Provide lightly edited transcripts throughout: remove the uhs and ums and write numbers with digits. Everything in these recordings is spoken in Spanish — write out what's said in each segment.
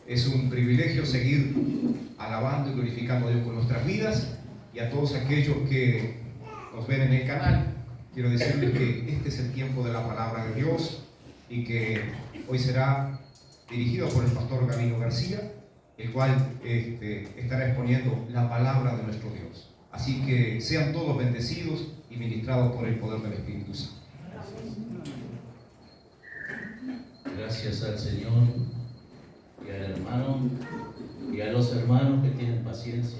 Es un privilegio seguir alabando y glorificando a Dios con nuestras vidas, y a todos aquellos que nos ven en el canal. Quiero decirles que este es el tiempo de la palabra de Dios y que hoy será dirigido por el pastor Gabino García, el cual estará exponiendo la palabra de nuestro Dios. Así que sean todos bendecidos y ministrados por el poder del Espíritu Santo. Gracias al Señor y al hermano y a los hermanos que tienen paciencia.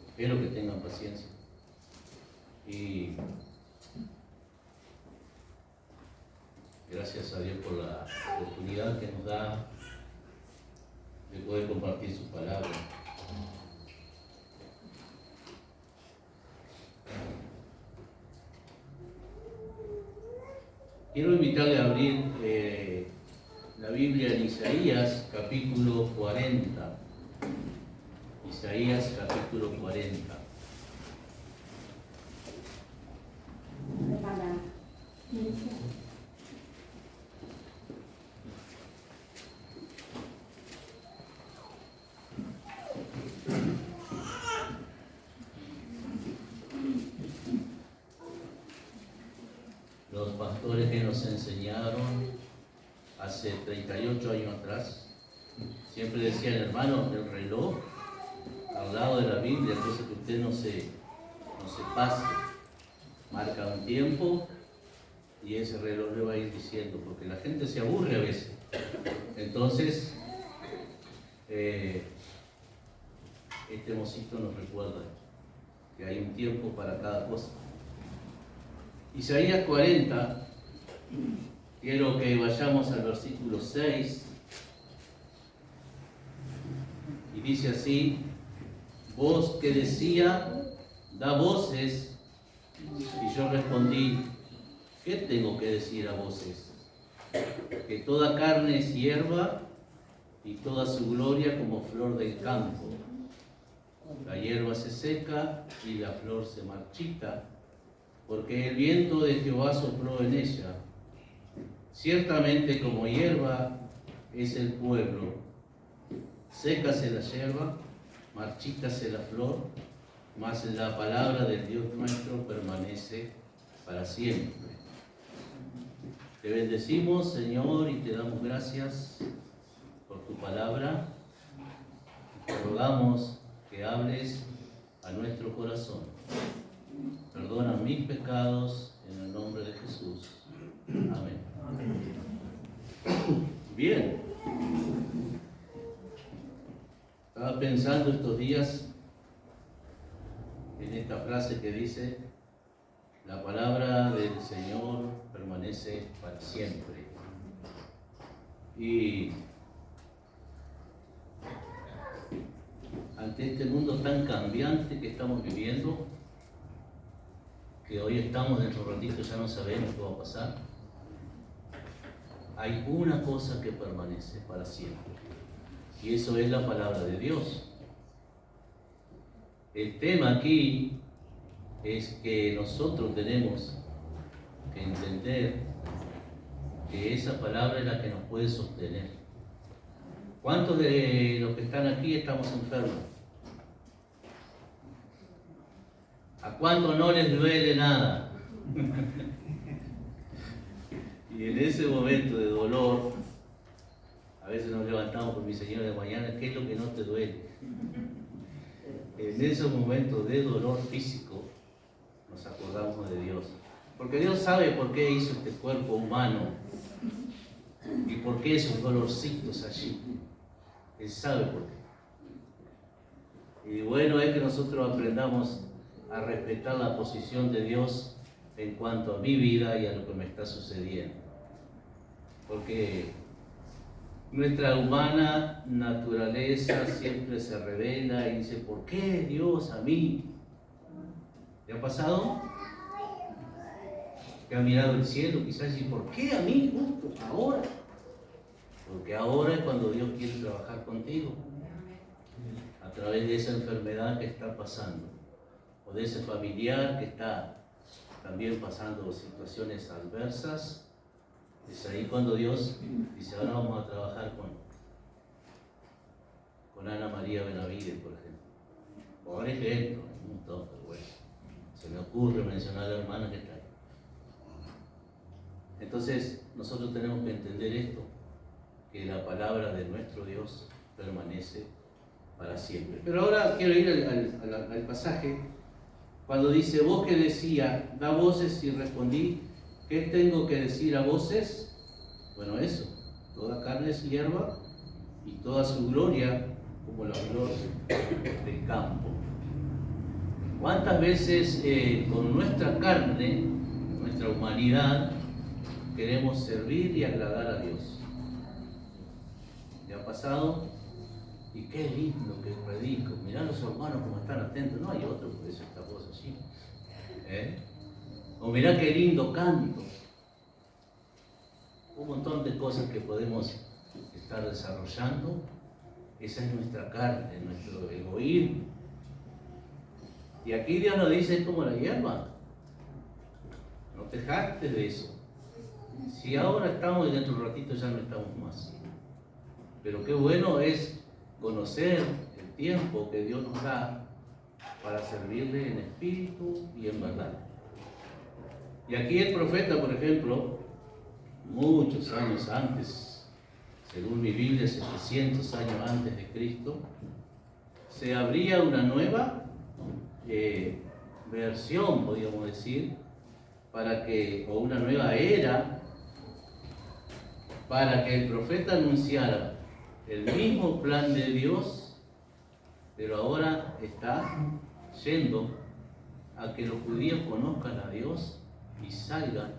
Espero que tengan paciencia. Y gracias a Dios por la oportunidad que nos da de poder compartir su palabra. Quiero invitarle a abrir la Biblia en Isaías capítulo 40. Isaías capítulo 40. Los pastores que nos enseñaron hace 38 años atrás siempre decían: hermano, el reloj al lado de la Biblia, cosa que usted no se pase, marca un tiempo y ese reloj le va a ir diciendo, porque la gente se aburre a veces. Entonces este mocito nos recuerda que hay un tiempo para cada cosa. Isaías 40, quiero que vayamos al versículo 6, y dice así: voz que decía, da voces, y yo respondí, ¿qué tengo que decir a voces? Que toda carne es hierba, y toda su gloria como flor del campo. La hierba se seca y la flor se marchita, porque el viento de Jehová sopló en ella. Ciertamente como hierba es el pueblo, sécase la hierba, marchítase la flor, mas la palabra del Dios nuestro permanece para siempre. Te bendecimos, Señor, y te damos gracias por tu palabra. Te rogamos que hables a nuestro corazón. Perdona mis pecados en el nombre de Jesús. Amén. Bien. Estaba pensando estos días en esta frase que dice: la palabra del Señor permanece para siempre. Y ante este mundo tan cambiante que estamos viviendo, que hoy estamos dentro de un ratito, ya no sabemos qué va a pasar, hay una cosa que permanece para siempre, y eso es la palabra de Dios. El tema aquí es que nosotros tenemos que entender que esa palabra es la que nos puede sostener. ¿Cuántos de los que están aquí estamos enfermos? ¿A cuántos no les duele nada? Y en ese momento de dolor, a veces nos levantamos con mi señora de mañana: ¿qué es lo que no te duele? En ese momento de dolor físico nos acordamos de Dios, porque Dios sabe por qué hizo este cuerpo humano y por qué esos dolorcitos allí. Él sabe por qué. Y bueno, es que nosotros aprendamos a respetar la posición de Dios en cuanto a mi vida y a lo que me está sucediendo, porque nuestra humana naturaleza siempre se revela y dice: ¿por qué Dios a mí? ¿Te ha pasado? Que ha mirado el cielo quizás y ¿por qué a mí justo ahora? Porque ahora es cuando Dios quiere trabajar contigo, a través de esa enfermedad que está pasando, o de ese familiar que está también pasando situaciones adversas. Es ahí cuando Dios dice: ahora vamos a trabajar María Benavides, por ejemplo. Por ejemplo, hay un montón, pero bueno, se me ocurre mencionar a la hermana que está ahí. Entonces, nosotros tenemos que entender esto, que la palabra de nuestro Dios permanece para siempre. Pero ahora quiero ir al pasaje, cuando dice, vos que decía, da voces, y respondí, ¿qué tengo que decir a voces? Bueno, eso, toda carne es hierba y toda su gloria como la flor del campo. ¿Cuántas veces con nuestra carne, nuestra humanidad, queremos servir y agradar a Dios? ¿Le ha pasado? Y qué lindo que predico. Mirá los hermanos como están atentos. No hay otro por eso esta voz allí. O mirá qué lindo canto. Un montón de cosas que podemos estar desarrollando. Esa es nuestra carne, nuestro egoísmo. Y aquí Dios nos dice, es como la hierba. No te jactes de eso. Si ahora estamos y dentro de un ratito ya no estamos más. Pero qué bueno es conocer el tiempo que Dios nos da para servirle en espíritu y en verdad. Y aquí el profeta, por ejemplo, muchos años antes, según mi Biblia, 700 años antes de Cristo, se abría una nueva versión, podríamos decir, o una nueva era, para que el profeta anunciara el mismo plan de Dios, pero ahora está yendo a que los judíos conozcan a Dios y salgan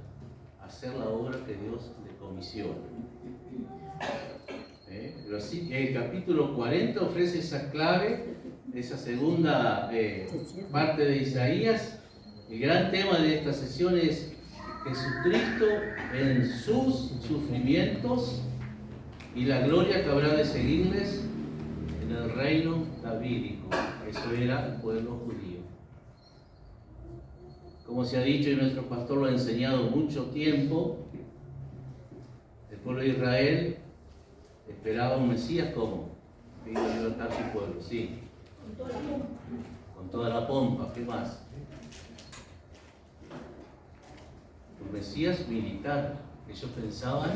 a hacer la obra que Dios les comisiona. El capítulo 40 ofrece esa clave, esa segunda parte de Isaías. El gran tema de esta sesión es Jesucristo en sus sufrimientos y la gloria que habrá de seguirles en el reino davídico. Eso era el pueblo judío. Como se ha dicho y nuestro pastor lo ha enseñado mucho tiempo, el pueblo de Israel esperaba un Mesías como que iba a libertar su pueblo, sí. Con toda la pompa, ¿qué más? Un Mesías militar. Ellos pensaban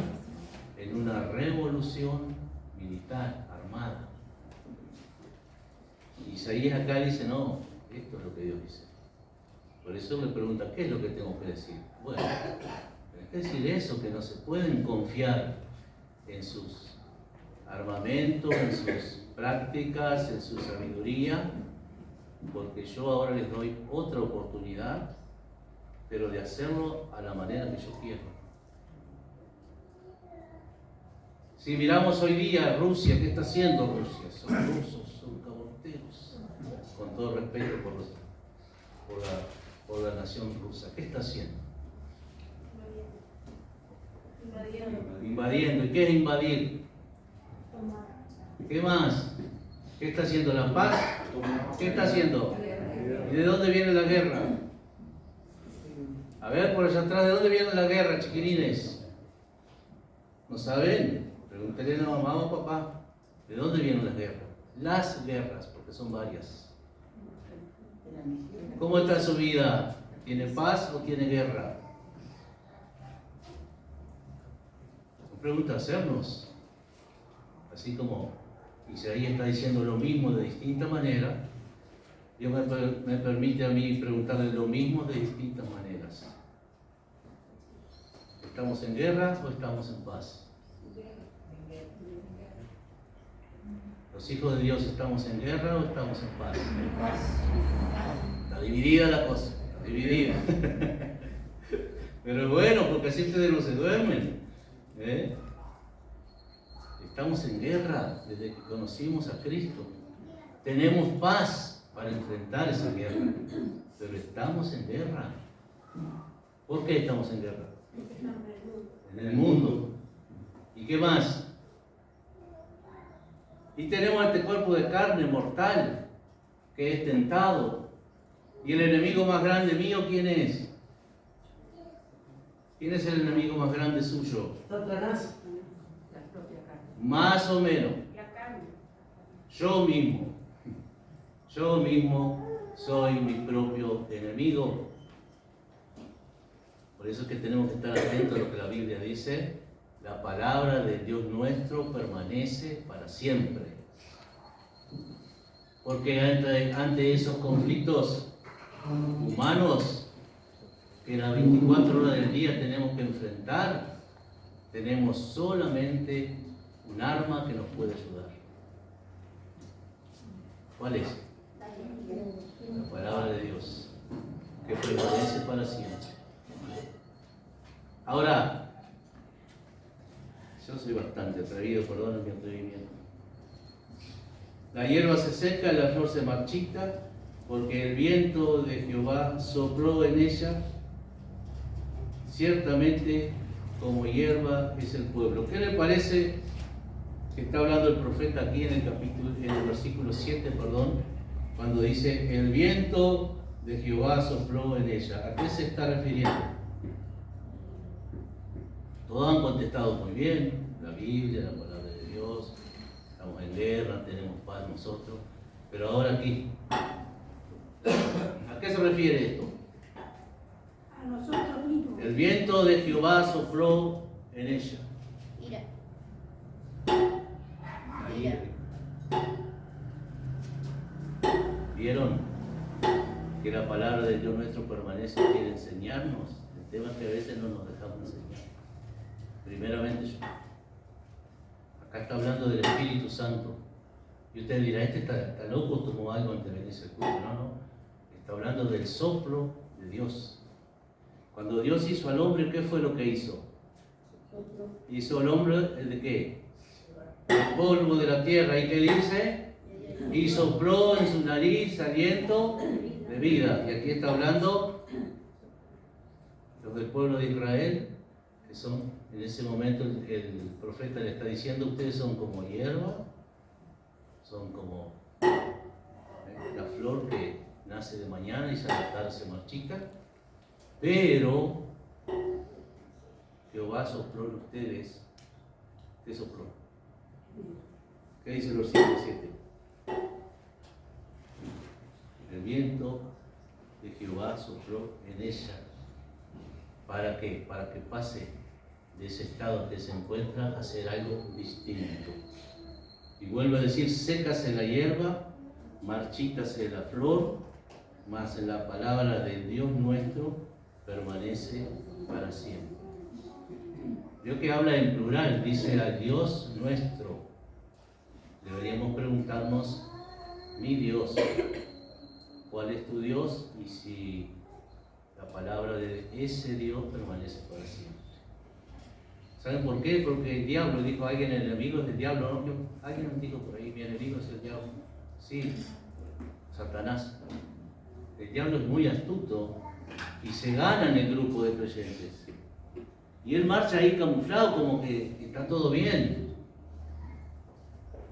en una revolución militar, armada. Isaías acá dice, no, esto es lo que Dios dice. Por eso le pregunta, ¿qué es lo que tengo que decir? Bueno, hay que decir eso, que no se pueden confiar en sus armamentos, en sus prácticas, en su sabiduría, porque yo ahora les doy otra oportunidad, pero de hacerlo a la manera que yo quiero. Si miramos hoy día Rusia, ¿qué está haciendo Rusia? Son rusos, son caboteros, con todo respeto por la nación rusa. ¿Qué está haciendo? Invadiendo. ¿Y qué es invadir? ¿Qué más? ¿Qué está haciendo la paz? ¿Qué está haciendo? ¿Y de dónde viene la guerra? A ver, por allá atrás, ¿de dónde viene la guerra, chiquilines? ¿No saben? Pregúntenle a mamá o papá, ¿de dónde vienen las guerras? Las guerras, porque son varias. ¿Cómo está su vida? ¿Tiene paz o tiene guerra? Son preguntas a hacernos. Así como Isaías está diciendo lo mismo de distinta manera, Dios me permite a mí preguntarle lo mismo de distintas maneras. ¿Estamos en guerra o estamos en paz? Los hijos de Dios, ¿estamos en guerra o estamos en paz? Está dividida la cosa, está dividida. Pero bueno, porque así ustedes no se duermen. Estamos en guerra desde que conocimos a Cristo. Tenemos paz para enfrentar esa guerra, pero estamos en guerra. ¿Por qué estamos en guerra? En el mundo. ¿Y qué más? Y tenemos este cuerpo de carne mortal que es tentado. ¿Y el enemigo más grande mío quién es? ¿Quién es el enemigo más grande suyo? Satanás. La propia carne. Más o menos. La carne. Yo mismo soy mi propio enemigo. Por eso es que tenemos que estar atentos a lo que la Biblia dice. La palabra de Dios nuestro permanece para siempre. Porque ante esos conflictos humanos que las 24 horas del día tenemos que enfrentar, tenemos solamente un arma que nos puede ayudar. ¿Cuál es? La palabra de Dios, que permanece para siempre. Ahora, yo soy bastante atrevido, perdón mi atrevimiento. La hierba se seca, la flor se marchita, porque el viento de Jehová sopló en ella. Ciertamente, como hierba es el pueblo. ¿Qué le parece que está hablando el profeta aquí en el versículo 7, cuando dice, el viento de Jehová sopló en ella? ¿A qué se está refiriendo? Todos han contestado muy bien, la Biblia, la palabra de Dios, estamos en guerra, tenemos paz nosotros, pero ahora aquí, ¿a qué se refiere esto? A nosotros mismos. El viento de Jehová sopló en ella. Mira. Ahí. ¿Vieron que la palabra de Dios nuestro permanece y quiere enseñarnos? El tema es que a veces no nos dejamos enseñar. Primeramente yo. Acá está hablando del Espíritu Santo. Y usted dirá, este está loco, tomó algo antes de venirse al culto. No. Está hablando del soplo de Dios. Cuando Dios hizo al hombre, ¿qué fue lo que hizo? Hizo al hombre, ¿de qué? El polvo de la tierra. ¿Y qué dice? Y sopló en su nariz aliento de vida. Y aquí está hablando los del pueblo de Israel, que son, en ese momento el profeta le está diciendo, ustedes son como hierba, son como la flor que nace de mañana y ya a la tarde se marchita, pero Jehová sopló en ustedes. ¿Qué sopló? ¿Qué dice el versículo 7? El viento de Jehová sopló en ella. ¿Para qué? Para que pase de ese estado que se encuentra a hacer algo distinto. Y vuelve a decir, sécase la hierba, marchítase la flor, mas la palabra del Dios nuestro permanece para siempre. Veo que habla en plural, dice al Dios nuestro. Deberíamos preguntarnos, mi Dios, ¿cuál es tu Dios? Y si la palabra de ese Dios permanece para siempre. ¿Saben por qué? Porque el diablo, dijo alguien, el enemigo es el diablo, ¿no? Alguien nos dijo por ahí, mi enemigo es el diablo. Sí, Satanás. El diablo es muy astuto y se gana en el grupo de creyentes. Y él marcha ahí camuflado como que está todo bien.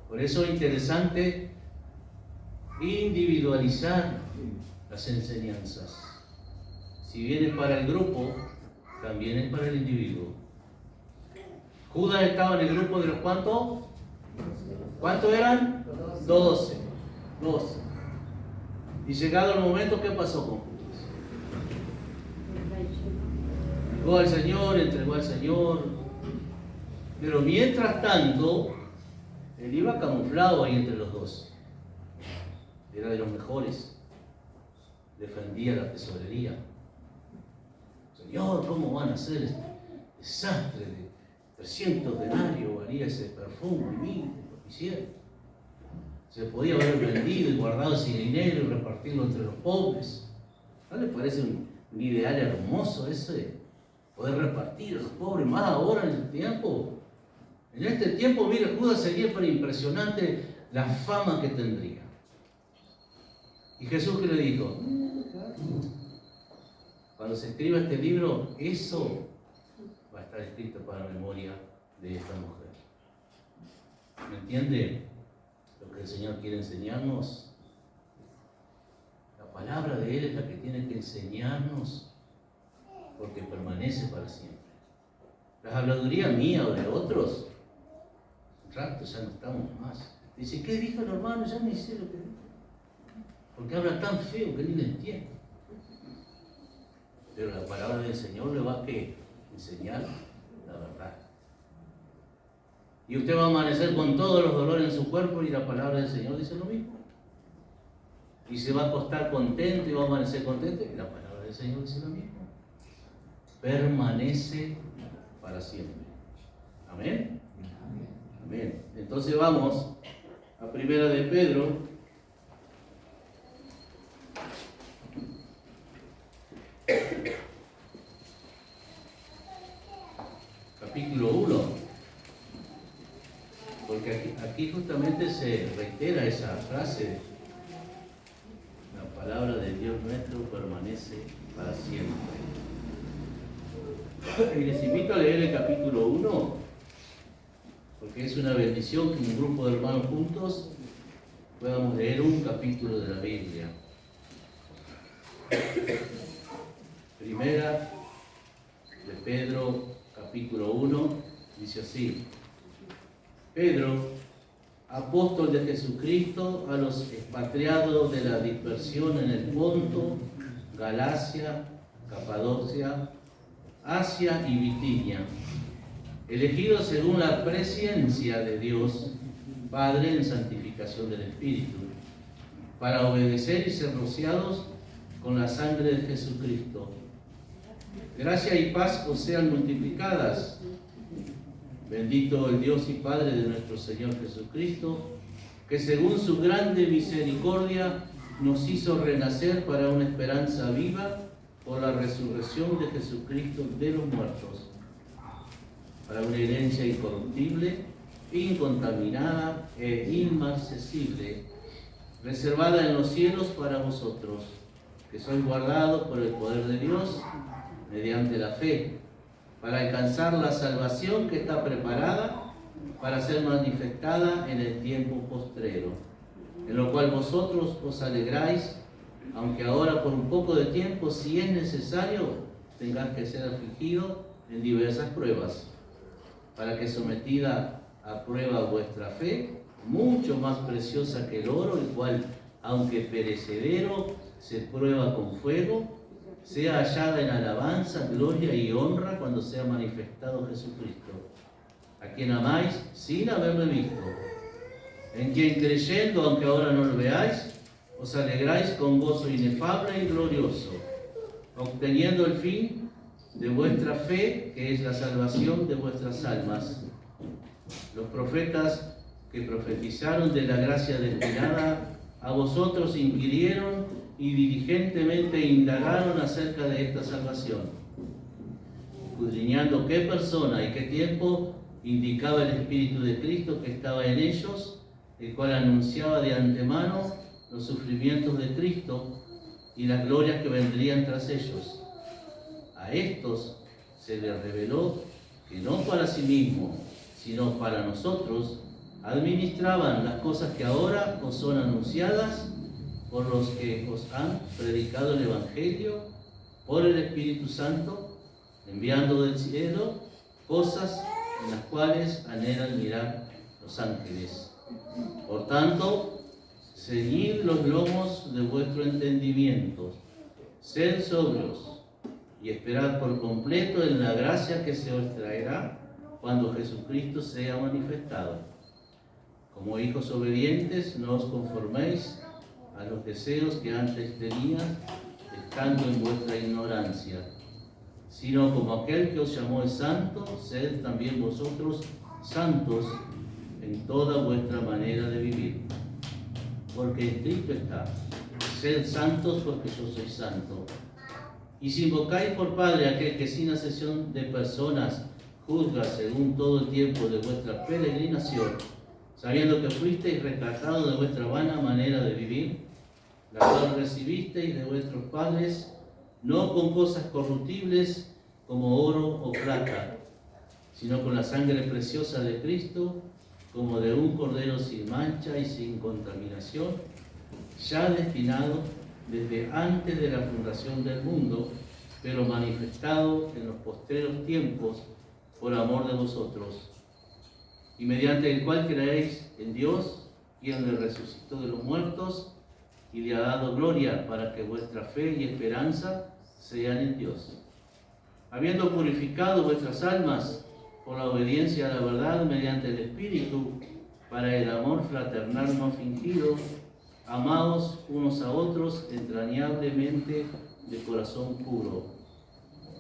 Por eso es interesante individualizar las enseñanzas. Si bien es para el grupo, también es para el individuo. Judas estaba en el grupo de los ¿cuántos? ¿Cuántos eran? 12. Y llegado el momento, ¿qué pasó con Judas? Entregó al Señor. Pero mientras tanto, él iba camuflado ahí entre los dos. Era de los mejores. Defendía la tesorería. Señor, ¿cómo van a hacer este desastre de 300 denarios valía ese perfume? Mire, lo que hicieron. Se podía haber vendido y guardado ese dinero y repartirlo entre los pobres. ¿No les parece un ideal hermoso ese? Poder repartir a los pobres, más ahora en el tiempo. En este tiempo, mire, Judas sería para impresionante la fama que tendría. Y Jesús, ¿qué le dijo? Cuando se escriba este libro, eso va a estar escrito para la memoria de esta mujer. ¿Me entiende lo que el Señor quiere enseñarnos? La palabra de Él es la que tiene que enseñarnos, porque permanece para siempre. La habladuría mía o de otros, un rato ya no estamos más. Dice, ¿qué dijo el hermano? Ya ni sé lo que dijo. Porque habla tan feo que ni le entiendo. Pero la palabra del Señor le va a enseñar la verdad. Y usted va a amanecer con todos los dolores en su cuerpo y la palabra del Señor dice lo mismo. Y se va a acostar contento y va a amanecer contento y la palabra del Señor dice lo mismo. Permanece para siempre. Amén. Amén. Entonces vamos a Primera de Pedro. Capítulo 1. Porque aquí justamente se reitera esa frase. La palabra de Dios nuestro permanece para siempre. Y les invito a leer el capítulo 1, porque es una bendición que un grupo de hermanos juntos podamos leer un capítulo de la Biblia. Primera de Pedro, capítulo 1, dice así: Pedro, apóstol de Jesucristo, a los expatriados de la dispersión en el Ponto, Galacia, Capadocia, Asia y Bitinia, elegidos según la presciencia de Dios, Padre en santificación del Espíritu, para obedecer y ser rociados con la sangre de Jesucristo. Gracia y paz os sean multiplicadas. Bendito el Dios y Padre de nuestro Señor Jesucristo, que según su grande misericordia nos hizo renacer para una esperanza viva por la resurrección de Jesucristo de los muertos, para una herencia incorruptible, incontaminada e inmarcesible, reservada en los cielos para vosotros, que sois guardados por el poder de Dios mediante la fe, para alcanzar la salvación que está preparada para ser manifestada en el tiempo postrero, en lo cual vosotros os alegráis, aunque ahora por un poco de tiempo, si es necesario, tengáis que ser afligidos en diversas pruebas, para que sometida a prueba vuestra fe, mucho más preciosa que el oro, el cual, aunque perecedero, se prueba con fuego, sea hallada en alabanza, gloria y honra cuando sea manifestado Jesucristo, a quien amáis sin haberle visto, en quien creyendo, aunque ahora no lo veáis, os alegráis con gozo inefable y glorioso, obteniendo el fin de vuestra fe, que es la salvación de vuestras almas. Los profetas que profetizaron de la gracia destinada a vosotros inquirieron y diligentemente indagaron acerca de esta salvación, escudriñando qué persona y qué tiempo indicaba el Espíritu de Cristo que estaba en ellos, el cual anunciaba de antemano los sufrimientos de Cristo y las glorias que vendrían tras ellos. A estos se les reveló que no para sí mismos, sino para nosotros, administraban las cosas que ahora os son anunciadas por los que os han predicado el Evangelio por el Espíritu Santo, enviando del cielo cosas en las cuales anhelan mirar los ángeles. Por tanto, ceñid los lomos de vuestro entendimiento, sed sobrios y esperad por completo en la gracia que se os traerá cuando Jesucristo sea manifestado. Como hijos obedientes, no os conforméis a los deseos que antes tenías, estando en vuestra ignorancia, sino como aquel que os llamó es santo, sed también vosotros santos en toda vuestra manera de vivir. Porque escrito está: sed santos porque yo soy santo. Y si invocáis por Padre a aquel que sin acepción de personas juzga según todo el tiempo de vuestra peregrinación, sabiendo que fuisteis rescatados de vuestra vana manera de vivir, la cual recibisteis de vuestros padres, no con cosas corruptibles como oro o plata, sino con la sangre preciosa de Cristo, como de un cordero sin mancha y sin contaminación, ya destinado desde antes de la fundación del mundo, pero manifestado en los postreros tiempos por amor de vosotros, y mediante el cual creéis en Dios, quien le resucitó de los muertos y le ha dado gloria para que vuestra fe y esperanza sean en Dios. Habiendo purificado vuestras almas por la obediencia a la verdad mediante el Espíritu, para el amor fraternal no fingido, amaos unos a otros entrañablemente de corazón puro,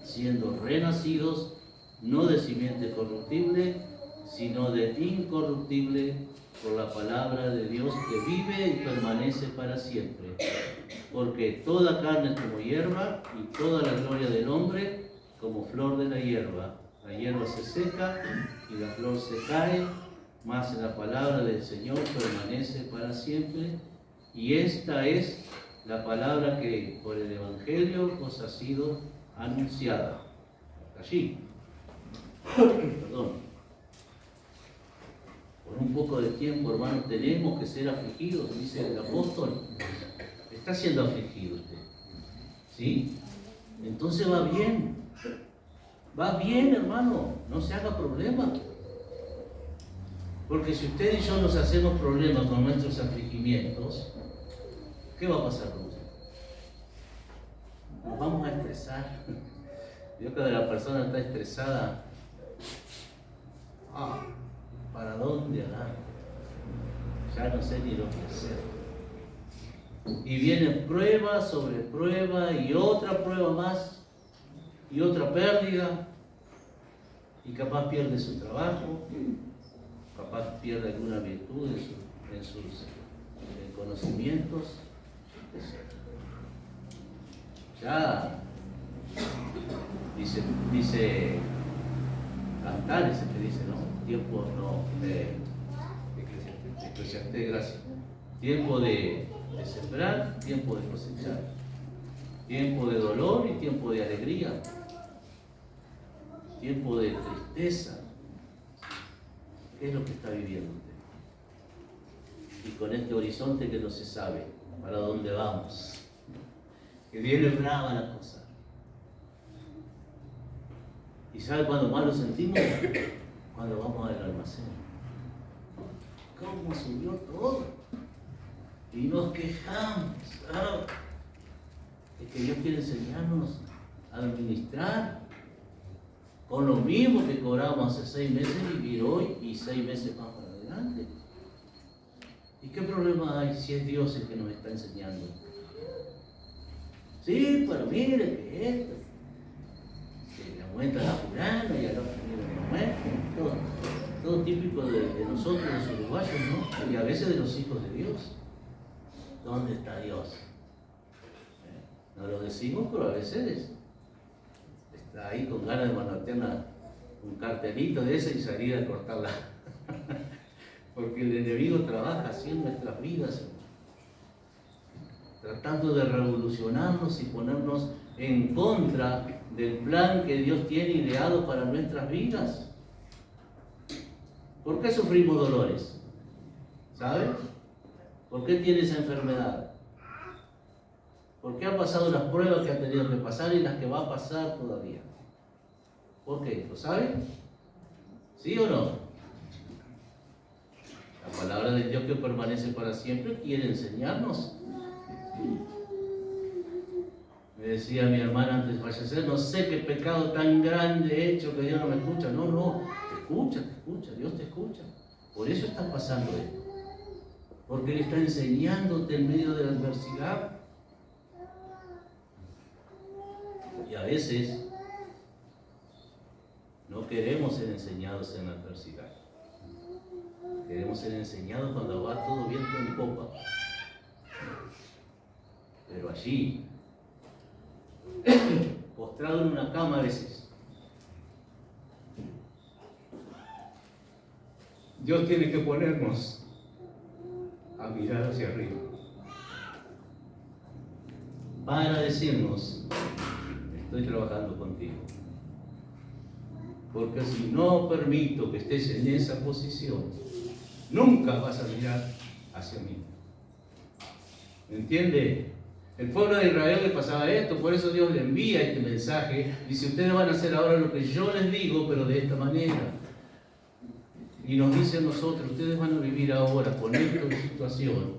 siendo renacidos no de simiente corruptible, sino de incorruptible, por la palabra de Dios que vive y permanece para siempre. Porque toda carne es como hierba, y toda la gloria del hombre como flor de la hierba. La hierba se seca y la flor se cae, mas la palabra del Señor permanece para siempre. Y esta es la palabra que por el Evangelio os ha sido anunciada. Allí. Perdón. Por un poco de tiempo, hermano, tenemos que ser afligidos, dice el apóstol. Está siendo afligido usted. ¿Sí? Entonces va bien. Va bien, hermano. No se haga problema. Porque si usted y yo nos hacemos problemas con nuestros afligimientos, ¿qué va a pasar con usted? Nos vamos a estresar. Yo cuando la persona está estresada, ¿para dónde hará? Ya no sé ni lo que hacer. Y viene prueba sobre prueba y otra prueba más y otra pérdida, y capaz pierde su trabajo, capaz pierde alguna virtud en sus conocimientos. Ya dice Cantares, que dice, ¿no? Tiempo Eclesiastés, gracias. Tiempo de sembrar, tiempo de cosechar. Tiempo de dolor y tiempo de alegría. Tiempo de tristeza. ¿Qué es lo que está viviendo usted? Y con este horizonte que no se sabe para dónde vamos. Que viene brava la cosa. ¿Y sabe cuándo más lo sentimos? Cuando vamos al almacén. ¿Cómo subió todo? Y nos quejamos. Es que Dios quiere enseñarnos a administrar con lo mismo que cobramos hace 6 meses, vivir hoy y 6 meses más para adelante. ¿Y qué problema hay si es Dios el que nos está enseñando? Sí, pero mire que esto, que le aumenta la fulana y al otro le aumenta, todo típico de nosotros los uruguayos, ¿no? Y a veces de los hijos de Dios. ¿Dónde está Dios? No lo decimos, pero a veces está ahí con ganas de manotear un cartelito de ese y salir a cortarla. Porque el enemigo trabaja así en nuestras vidas, tratando de revolucionarnos y ponernos en contra del plan que Dios tiene ideado para nuestras vidas. ¿Por qué sufrimos dolores? ¿Sabes? ¿Por qué tiene esa enfermedad? ¿Por qué ha pasado las pruebas que ha tenido que pasar y las que va a pasar todavía? ¿Por qué? ¿Lo sabe? ¿Sí o no? La palabra de Dios que permanece para siempre quiere enseñarnos. Me decía mi hermana antes de fallecer, no sé qué pecado tan grande he hecho que Dios no me escucha. No, te escucha, Dios te escucha. Por eso está pasando esto. Porque Él está enseñándote en medio de la adversidad. Y a veces no queremos ser enseñados en la adversidad. Queremos ser enseñados cuando va todo viento en popa. Pero allí, postrado en una cama a veces, Dios tiene que ponernos a mirar hacia arriba para decirnos: estoy trabajando contigo. Porque si no permito que estés en esa posición, nunca vas a mirar hacia mí. ¿Me entiende? El pueblo de Israel le pasaba esto, por eso Dios le envía este mensaje. Dice: ustedes van a hacer ahora lo que yo les digo, pero de esta manera. Y nos dice a nosotros, ustedes van a vivir ahora con esto en situación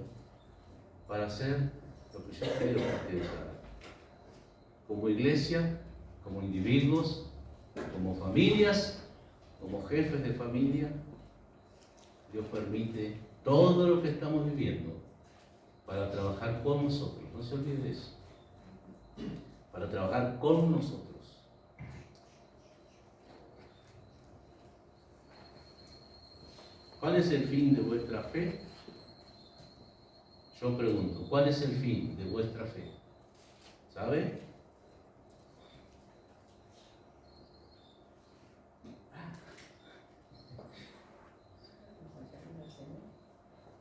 para hacer lo que yo quiero que ustedes hagan. Como iglesia, como individuos, como familias, como jefes de familia, Dios permite todo lo que estamos viviendo para trabajar con nosotros. No se olvide de eso. Para trabajar con nosotros. ¿Cuál es el fin de vuestra fe? Yo pregunto, ¿cuál es el fin de vuestra fe? ¿Sabe?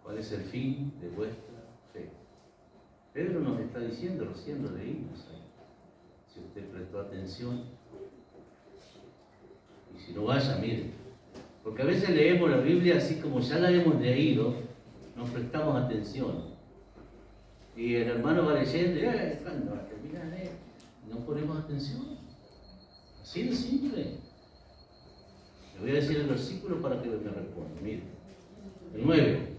¿Cuál es el fin de vuestra fe? Pedro nos está diciendo, recién lo leímos ahí. Si usted prestó atención. Y si no vaya, mire. Porque a veces leemos la Biblia así como ya la hemos leído, no prestamos atención. Y el hermano va leyendo, ¿cuándo va a terminar? No ponemos atención. Así de simple. Le voy a decir el versículo para que me responda. Mire, el 9.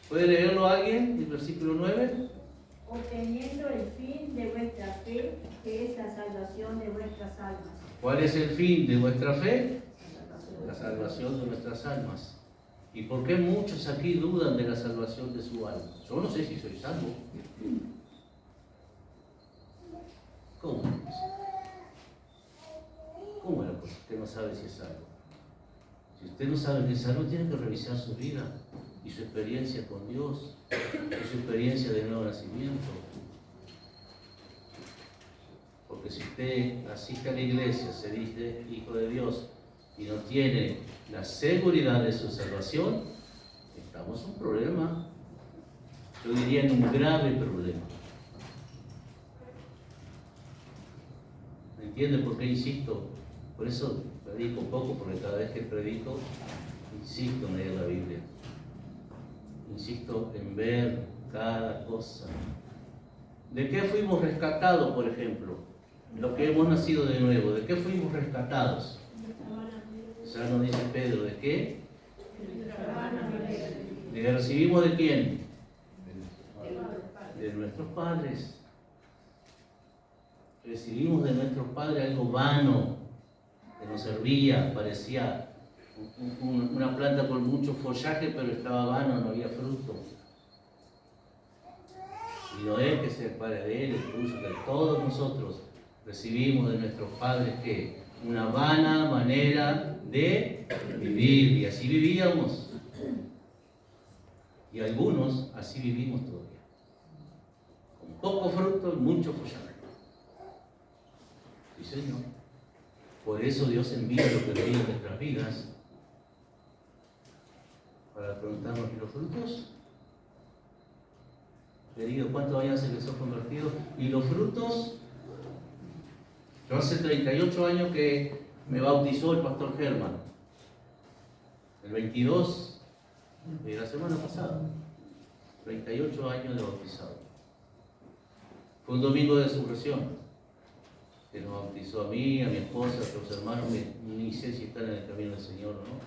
¿Puede leerlo alguien, el versículo 9? Obteniendo el fin de vuestra fe, que es la salvación de vuestras almas. ¿Cuál es el fin de vuestra fe? La salvación de nuestras almas. ¿Y por qué muchos aquí dudan de la salvación de su alma? Yo no sé si soy salvo. ¿Cómo? ¿Cómo es la cosa? Usted no sabe si es salvo. Si usted no sabe que es salvo, tiene que revisar su vida y su experiencia con Dios y su experiencia de nuevo nacimiento. Porque si usted asiste a la iglesia, se dice hijo de Dios, y no tiene la seguridad de su salvación, estamos en un problema. Yo diría en un grave problema. ¿Me entiende por qué insisto? Por eso predico poco, porque cada vez que predico, insisto en leer la Biblia. Insisto en ver cada cosa. ¿De qué fuimos rescatados, por ejemplo? Los que hemos nacido de nuevo, ¿de qué fuimos rescatados? Ya nos dice Pedro, ¿de qué? ¿De que recibimos de quién? De nuestros padres. Recibimos de nuestros padres algo vano, que nos servía, parecía una planta con mucho follaje, pero estaba vano, no había fruto. Y Noé, que es el padre de él, el tuyo, de todos nosotros, recibimos de nuestros padres que una vana manera de vivir, y así vivíamos. Y algunos así vivimos todavía, con poco fruto y mucho follaje. Sí, Señor. Por eso Dios envía lo que viene en nuestras vidas, para preguntarnos, ¿y los frutos? Querido, ¿cuántos años hace que sos convertido? ¿Y los frutos? Yo hace 38 años que me bautizó el pastor Germán. El 22 de la semana pasada. 38 años de bautizado. Fue un domingo de resurrección que nos bautizó a mí, a mi esposa, a otros hermanos, ni sé si están en el camino del Señor o no,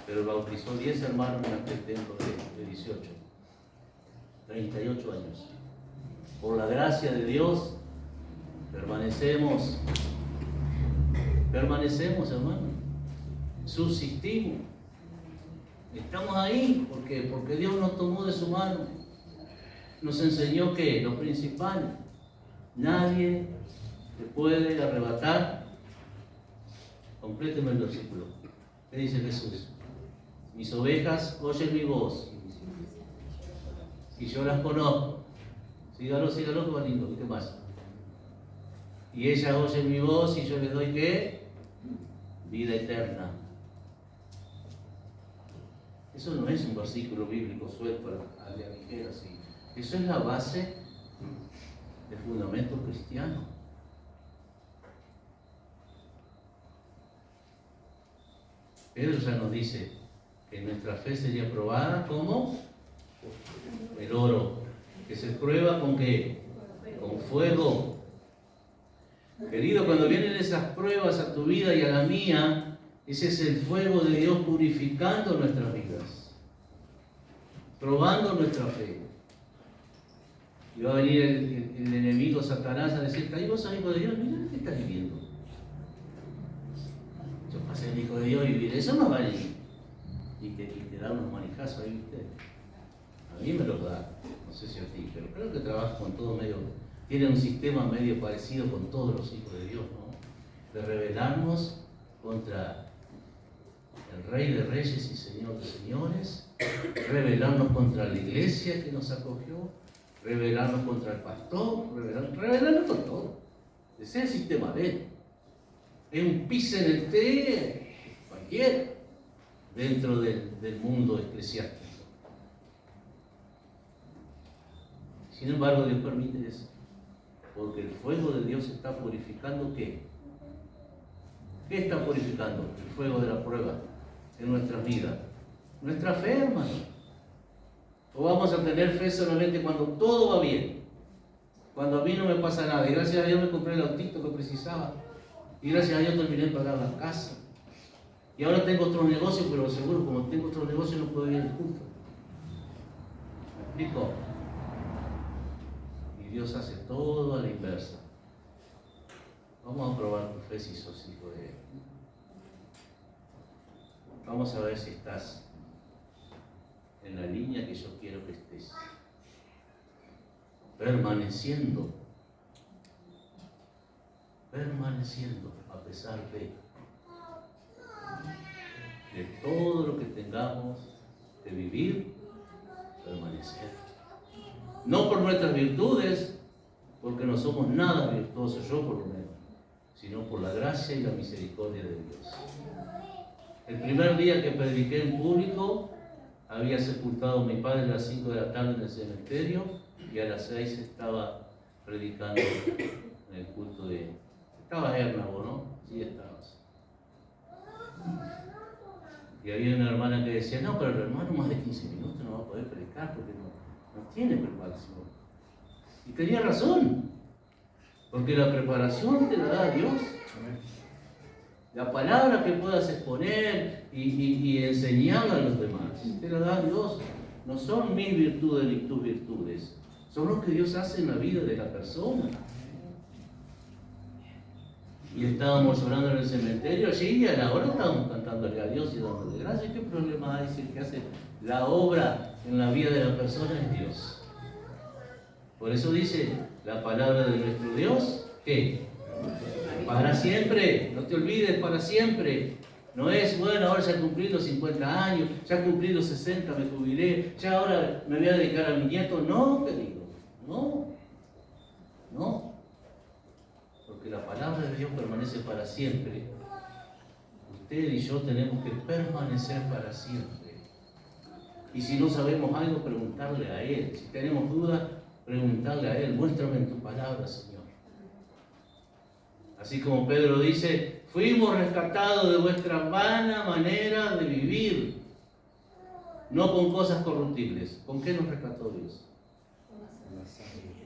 pero bautizó 10 hermanos en aquel templo de 18. 38 años. Por la gracia de Dios, permanecemos, hermano, subsistimos, estamos ahí porque Dios nos tomó de su mano, nos enseñó que lo principal, nadie te puede arrebatar. Compléteme el versículo. ¿Qué dice Jesús? Mis ovejas oyen mi voz y yo las conozco. Sígalo, que va lindo. ¿Qué más? Y ellas oyen mi voz y yo les doy ¿qué? Vida eterna. Eso no es un versículo bíblico suelto a la ligera, sí. Eso es la base del fundamento cristiano. Pedro ya nos dice que nuestra fe sería probada como el oro, que se prueba con ¿qué? Con fuego. Querido, cuando vienen esas pruebas a tu vida y a la mía, Ese es el fuego de Dios purificando nuestras vidas, probando nuestra fe. Y va a venir el enemigo Satanás a decirte, ahí vos sos hijo de Dios, mira qué estás viviendo. Yo pasé el hijo de Dios y vivir, eso no vale. Y te da unos manijazos ahí, ¿viste? A mí me los da, no sé si a ti, pero creo que trabaja con todo medio, tiene un sistema medio parecido con todos los hijos de Dios, ¿no? De rebelarnos contra el Rey de Reyes y Señor de Señores, rebelarnos contra la iglesia que nos acogió, rebelarnos contra el pastor, rebelarnos con todo. Ese es el sistema de él. Es un pis en el té cualquiera dentro del mundo eclesiástico. Sin embargo, Dios permite eso, porque el fuego de Dios está purificando ¿qué? ¿Qué está purificando? El fuego de la prueba en nuestras vidas. Nuestra fe, hermano. O vamos a tener fe solamente cuando todo va bien, cuando a mí no me pasa nada, y gracias a Dios me compré el autito que precisaba, y gracias a Dios terminé de pagar la casa, y ahora tengo otro negocio, pero seguro como tengo otro negocio no puedo ir al culto. ¿Me explico? Y Dios hace todo a la inversa. Vamos a probar tu fe si sos hijo de Él. Vamos a ver si estás en la línea que yo quiero que estés. Permaneciendo a pesar de todo lo que tengamos que vivir, permanecer. No por nuestras virtudes, porque no somos nada virtuosos, yo por lo menos, sino por la gracia y la misericordia de Dios. El primer día que prediqué en público, había sepultado a mi padre a las 5 de la tarde en el cementerio y a las 6 estaba predicando en el culto de... Estaba Hernabo, ¿no? Sí, estabas. Y había una hermana que decía, no, pero el hermano más de 15 minutos no va a poder predicar porque no tiene preparación. Y tenía razón, porque la preparación te la da Dios. La palabra que puedas exponer y enseñarla a los demás, te la da Dios. No son mis virtudes ni tus virtudes, son lo que Dios hace en la vida de la persona. Y estábamos llorando en el cementerio allí y a la hora estábamos cantándole a Dios y dándole gracias. ¿Qué problema hay si el que hace la obra en la vida de la persona es Dios? Por eso dice la palabra de nuestro Dios, ¿qué? Para siempre, no te olvides, para siempre. No es, bueno, ahora ya cumplí los 50 años, ya cumplí los 60, me jubilé, ya ahora me voy a dedicar a mi nieto. No, querido, no. Porque la palabra de Dios permanece para siempre. Usted y yo tenemos que permanecer para siempre. Y si no sabemos algo, preguntarle a Él. Si tenemos dudas, preguntarle a Él. Muéstrame en tu palabra, Señor. Así como Pedro dice, fuimos rescatados de vuestra vana manera de vivir, no con cosas corruptibles. ¿Con qué nos rescató Dios?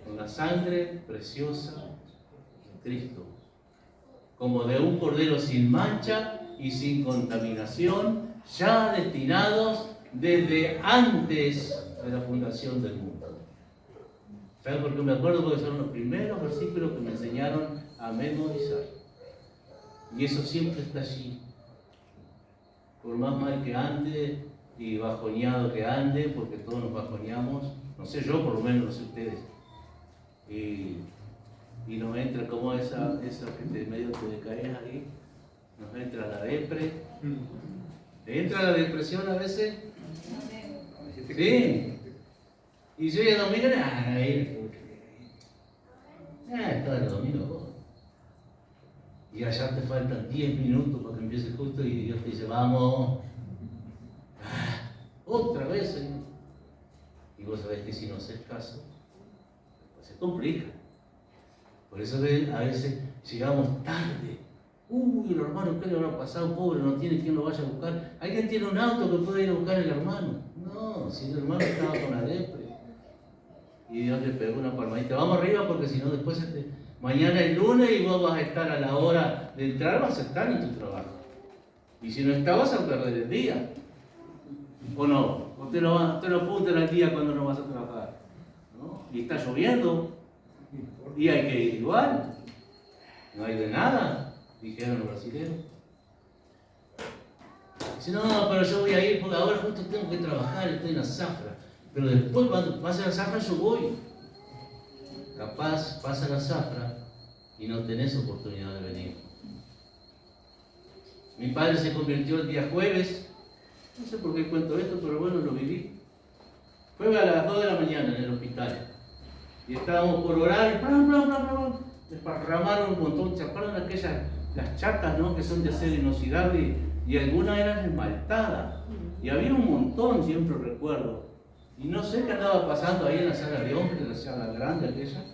Con la sangre preciosa de Cristo, como de un cordero sin mancha y sin contaminación, ya destinados desde antes de la fundación del mundo. ¿Saben por qué me acuerdo? Porque son los primeros versículos que me enseñaron a memorizar. Y eso siempre está allí. Por más mal que ande y bajoneado que ande, porque todos nos bajoneamos, no sé yo, por lo menos no sé ustedes. Y nos entra como esa que medio te decaes ahí, nos entra la depre. ¿Te entra la depresión a veces? Sí. Y yo ya domingo, todo el domingo. Y allá te faltan 10 minutos para que empiece justo y Dios te dice, vamos. Otra vez, Señor. Y vos sabés que si no haces caso, pues se complica. Por eso a veces llegamos tarde. Uy, el hermano, ¿qué le habrá pasado? Pobre, no tiene quien lo vaya a buscar. ¿Alguien tiene un auto que pueda ir a buscar al hermano? No, si el hermano estaba con la depre. Y Dios le pegó una palmadita. Vamos arriba porque si no después mañana es lunes y vos vas a estar a la hora de entrar, vas a estar en tu trabajo. Y si no está, vas a perder el día. ¿O no? ¿O te lo apuntan al día cuando no vas a trabajar? ¿No? Y está lloviendo. Y hay que ir igual. No hay de nada, dijeron los brasileños. Dice, no, pero yo voy a ir porque ahora justo tengo que trabajar, estoy en la zafra. Pero después cuando pase la zafra yo voy. Capaz pasa la zafra y no tenés oportunidad de venir. Mi padre se convirtió el día jueves. No sé por qué cuento esto, pero bueno, lo viví. Fue a las 2 de la mañana en el hospital. Y estábamos por orar y desparramaron un montón. ¿Se acuerdan aquellas, las chatas, ¿no? Que son de acero inoxidable y algunas eran esmaltadas? Y había un montón, siempre recuerdo. Y no sé qué andaba pasando ahí en la sala de hombres, la sala grande aquella.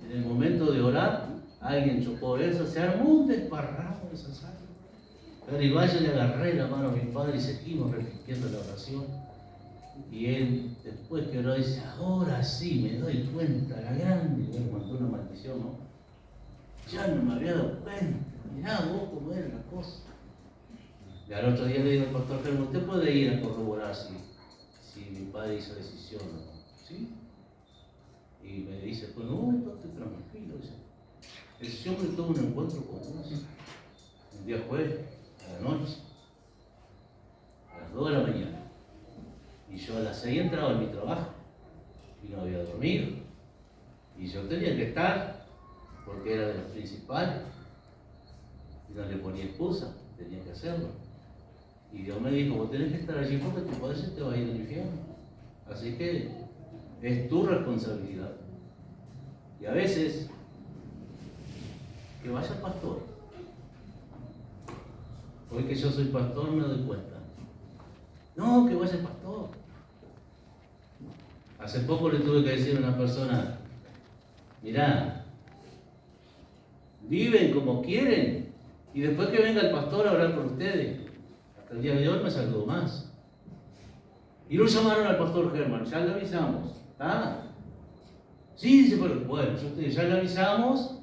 En el momento de orar, alguien chocó eso, se armó un desparramo en esa sala. Pero igual yo le agarré la mano a mi padre y seguimos repitiendo la oración. Y él, después que oró, dice, ahora sí me doy cuenta, la grande, y me mandó una maldición, ¿no? Ya no me había dado cuenta, mirá vos cómo era la cosa. Y al otro día le digo al pastor Germán, usted puede ir a corroborar si mi padre hizo decisión o no. ¿Sí? Y me dice, pues no, estate tranquilo. Ese hombre tuvo un encuentro con Dios el día jueves, a la noche, a las 2 de la mañana. Y yo a las 6 entraba en mi trabajo y no había dormido. Y yo tenía que estar porque era de los principales. Y no le ponía excusa, tenía que hacerlo. Y Dios me dijo, vos tenés que estar allí porque tu padre se te va a ir al infierno. Así que es tu responsabilidad. Y a veces, que vaya pastor. Hoy que yo soy pastor me doy cuenta. No, que vaya pastor. Hace poco le tuve que decir a una persona, mirá, viven como quieren y después que venga el pastor a orar por ustedes. Hasta el día de hoy me saludó más. Y lo llamaron al pastor Germán, ya le avisamos. ¿Está? Sí, dice, pero bueno, ya le avisamos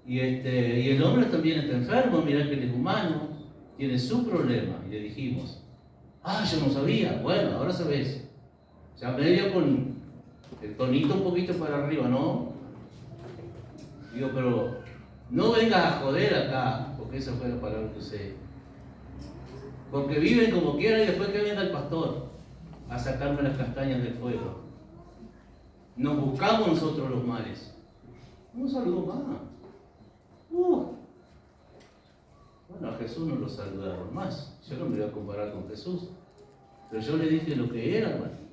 y el hombre también está enfermo, mirá que él es humano, tiene su problema. Y le dijimos, yo no sabía, bueno, ahora sabes. Ya medio con el tonito un poquito para arriba, ¿no? Digo, pero no vengas a joder acá, porque esa fue la palabra que usé. Porque viven como quieran y después que venga el pastor a sacarme las castañas del fuego. Nos buscamos nosotros los males. No saludó más. Bueno, a Jesús no lo saludaron más. Yo no me voy a comparar con Jesús. Pero yo le dije lo que era, hermano.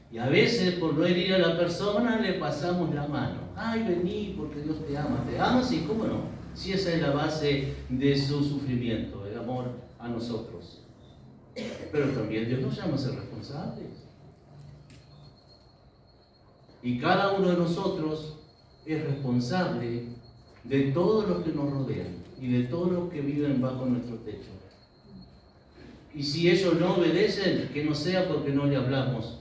Y a veces, por no herir a la persona, le pasamos la mano. Ay, vení porque Dios te ama. ¿Te ama? Sí, ¿cómo no? Si esa es la base de su sufrimiento, el amor a nosotros. Pero también Dios nos llama a ser responsables. Y cada uno de nosotros es responsable de todos los que nos rodean y de todos los que viven bajo nuestro techo. Y si ellos no obedecen, que no sea porque no le hablamos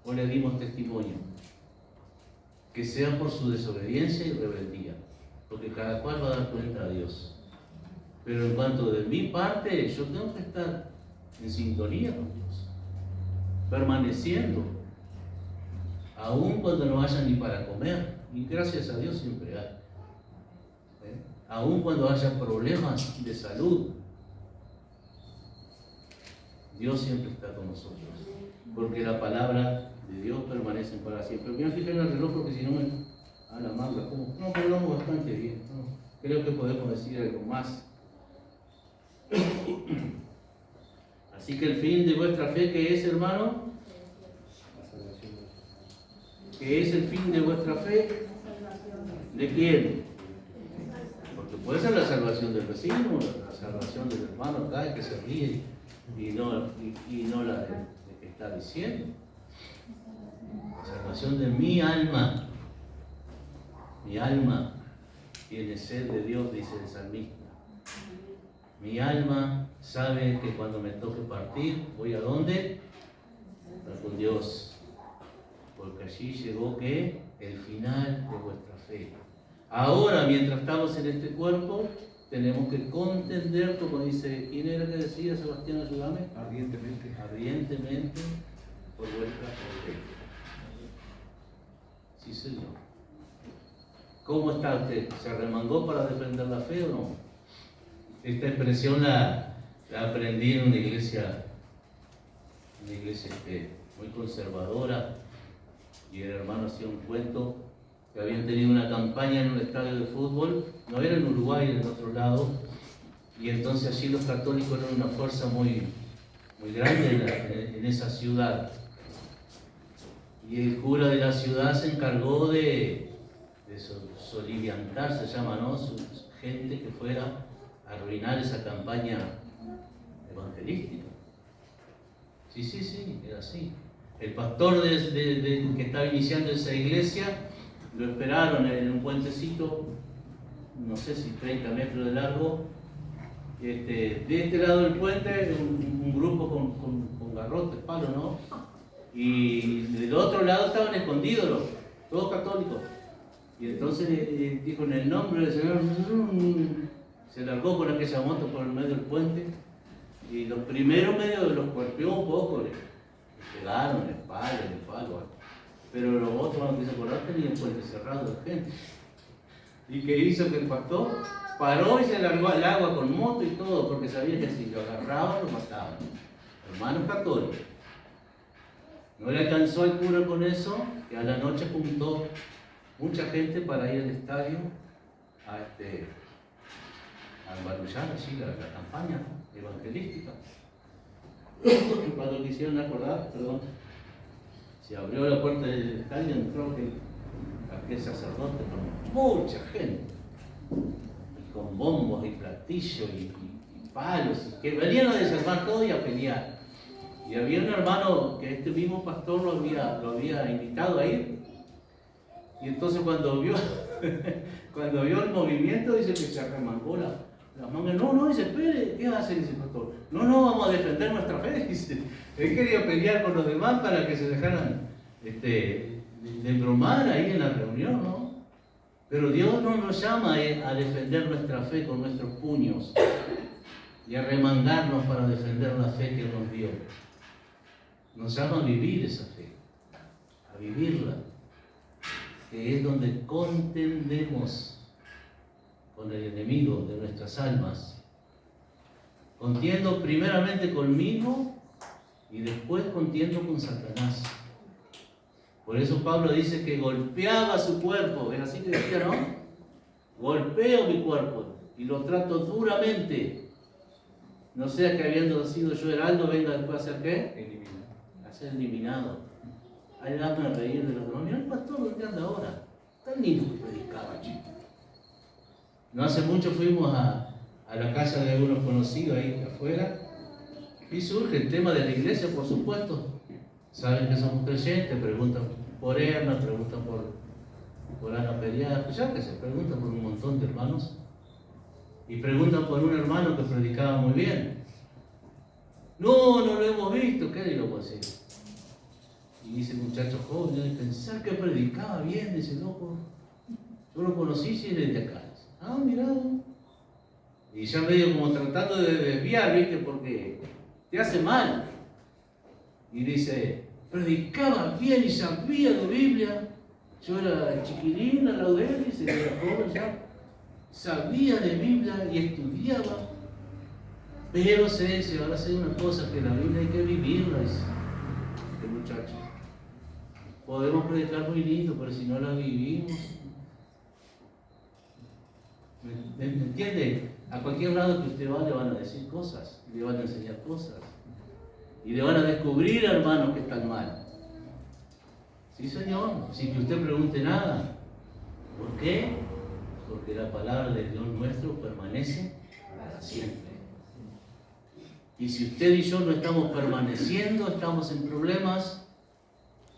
o le dimos testimonio, que sea por su desobediencia y rebeldía, porque cada cual va a dar cuenta a Dios. Pero en cuanto de mi parte, yo tengo que estar en sintonía con Dios, permaneciendo, aun cuando no haya ni para comer, y gracias a Dios siempre hay, aun cuando haya problemas de salud, Dios siempre está con nosotros, porque la palabra de Dios permanece para siempre. Voy a fijar en el reloj porque si no me a la manga. No, pero hablamos bastante bien. ¿No? Creo que podemos decir algo más. Así que el fin de vuestra fe, ¿qué es, hermano? ¿Qué es el fin de vuestra fe? ¿De quién? Porque puede ser la salvación del vecino, la salvación del hermano acá que se ríe y no la de que está diciendo. La salvación de mi alma. Mi alma tiene sed de Dios, dice el salmista. Mi alma sabe que cuando me toque partir, ¿voy a dónde? Con Dios. Porque allí llegó que el final de vuestra fe. Ahora, mientras estamos en este cuerpo, tenemos que contender, como dice, ¿quién era que decía, Sebastián, ayúdame? Ardientemente. Ardientemente por vuestra fe. Sí, señor. ¿Cómo está usted? ¿Se arremangó para defender la fe o no? Esta expresión la aprendí en una iglesia muy conservadora, y el hermano hacía un cuento que habían tenido una campaña en un estadio de fútbol, no era en Uruguay, era en otro lado, y entonces allí los católicos eran una fuerza muy grande en esa ciudad. Y el cura de la ciudad se encargó de soliviantar, se llama, ¿no? Su gente que fuera a arruinar esa campaña evangelística. Sí, era así. El pastor que estaba iniciando esa iglesia, lo esperaron en un puentecito, no sé si 30 metros de largo. De este lado del puente, un grupo con garrotes, palos, ¿no? Y del otro lado estaban escondidos, todos católicos. Y entonces dijo, en el nombre del Señor, se largó con aquella moto por el medio del puente. Y los primeros medios los golpeó un poco, le pegaron en el palo. Pero los otros, aunque se acordaron, tenían el puente cerrado de gente. ¿Y qué hizo que el pastor? Paró y se largó al agua con moto y todo, porque sabía que si lo agarraban, lo mataban. Hermanos católicos. No le alcanzó al cura con eso, que a la noche juntó mucha gente para ir al estadio a embarullar así la campaña evangelística. Cuando quisieron acordar, se abrió la puerta del estadio, entró aquel sacerdote con mucha gente, y con bombos y platillos y palos, que venían a desarmar todo y a pelear. Y había un hermano que este mismo pastor lo había invitado a ir, y entonces cuando vio el movimiento, dice que se arremangó las mangas. No, dice, espere, ¿qué hace? Dice el pastor. No, vamos a defender nuestra fe, dice. Él quería pelear con los demás para que se dejaran de bromar ahí en la reunión, ¿no? Pero Dios no nos llama a defender nuestra fe con nuestros puños y a remangarnos para defender la fe que nos dio. Nos llama a vivir esa fe, a vivirla, que es donde contendemos con el enemigo de nuestras almas. Contiendo primeramente conmigo y después contiendo con Satanás. Por eso Pablo dice que golpeaba su cuerpo. ¿Es así que decía, no? Golpeo mi cuerpo y lo trato duramente. No sea que habiendo sido yo heraldo, venga después a ser ¿qué? A ser eliminado. Ahí dame a reír de los demás. Mira el pastor, ¿dónde anda ahora? Tan lindo que predicaba, chico. No hace mucho fuimos a la casa de algunos conocidos ahí afuera, y surge el tema de la iglesia, por supuesto. Saben que somos creyentes, preguntan por Erna, preguntan por Ana Periato, ya que se preguntan por un montón de hermanos, y preguntan por un hermano que predicaba muy bien. No lo hemos visto, ¿qué digo pues sí? Y dice el muchacho joven, pensar que predicaba bien, dice, loco, yo lo conocí si eres de acá. Mirá. Y ya medio como tratando de desviar, ¿viste? Porque te hace mal. Y dice, predicaba bien y sabía de Biblia. Yo era chiquilín, a la de él, y se era joven ya. Sabía de Biblia y estudiaba. Pero se van a hacer una cosa, que la Biblia hay que vivirla, dice este muchacho. Podemos predicar muy lindo, pero si no la vivimos... ¿Me entiende? A cualquier lado que usted va le van a decir cosas, le van a enseñar cosas. Y le van a descubrir, hermanos, que están mal. Sí, Señor, sin que usted pregunte nada. ¿Por qué? Porque la palabra de Dios nuestro permanece para siempre. Y si usted y yo no estamos permaneciendo, estamos en problemas.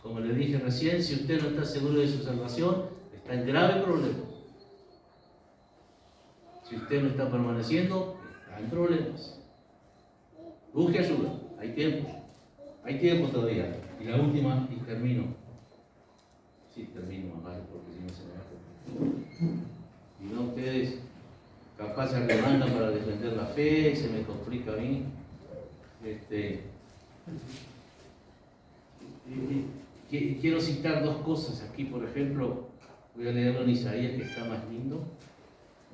Como le dije recién, si usted no está seguro de su salvación, está en grave problema. Si usted no está permaneciendo, está en problemas. Busque ayuda, hay tiempo todavía. Y la última, y termino. Sí, termino, porque si no se me va a... Y no ustedes capaz se arremangan para defender la fe, se me complica a mí. Quiero citar dos cosas aquí, por ejemplo, voy a leerlo en Isaías, que está más lindo,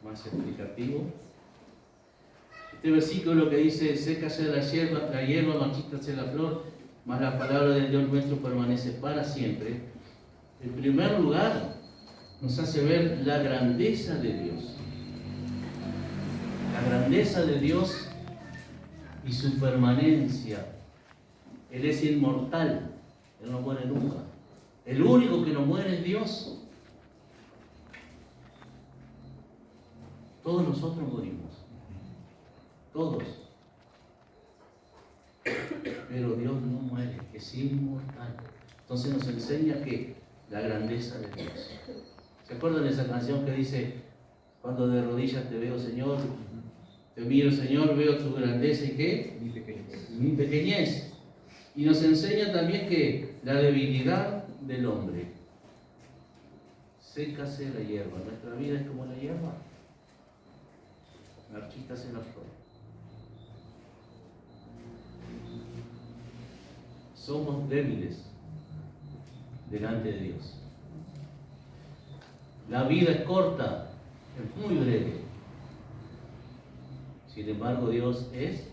más explicativo. Este versículo que dice: sécase la hierba, marchítase la flor, mas la palabra del Dios nuestro permanece para siempre. En primer lugar, nos hace ver la grandeza de Dios. La grandeza de Dios y su permanencia. Él es inmortal, Él no muere nunca. El único que no muere es Dios. Todos nosotros morimos. Todos. Pero Dios no muere, es inmortal. Entonces nos enseña que la grandeza de Dios. ¿Se acuerdan de esa canción que dice: cuando de rodillas te veo, Señor, te miro, Señor, veo tu grandeza y qué? Mi pequeñez. Mi pequeñez. Y nos enseña también que la debilidad del hombre. Sécase la hierba. Nuestra vida es como la hierba. Marchítase la flor. Somos débiles delante de Dios. La vida es corta, es muy breve. Sin embargo, Dios es